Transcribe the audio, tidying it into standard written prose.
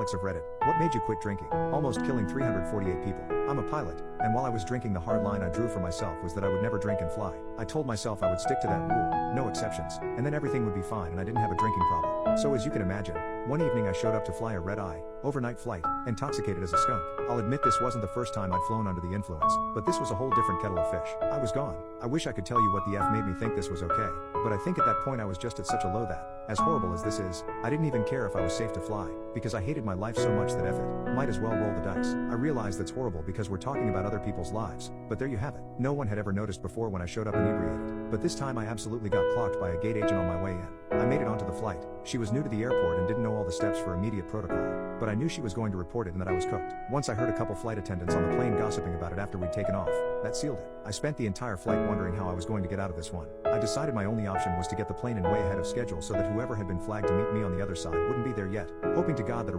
Alex of Reddit, what made you quit drinking? Almost killing 348 people. I'm a pilot, and while I was drinking, the hard line I drew for myself was that I would never drink and fly. I told myself I would stick to that rule, no exceptions, and then everything would be fine and I didn't have a drinking problem. So as you can imagine, one evening I showed up to fly a red-eye, overnight flight, intoxicated as a skunk. I'll admit this wasn't the first time I'd flown under the influence, but this was a whole different kettle of fish. I was gone. I wish I could tell you what the F made me think this was okay, but I think at that point I was just at such a low that, as horrible as this is, I didn't even care if I was safe to fly, because I hated my life so much that F it, might as well roll the dice. I realize that's horrible because we're talking about other people's lives, but there you have it. No one had ever noticed before when I showed up inebriated, but this time I absolutely got clocked by a gate agent on my way in. I made it onto the flight. She was new to the airport and didn't know all the steps for immediate protocol, but I knew she was going to report it and that I was cooked. Once I heard a couple flight attendants on the plane gossiping about it after we'd taken off, that sealed it. I spent the entire flight wondering how I was going to get out of this one. I decided my only option was to get the plane in way ahead of schedule so that whoever had been flagged to meet me on the other side wouldn't be there yet, hoping to God that a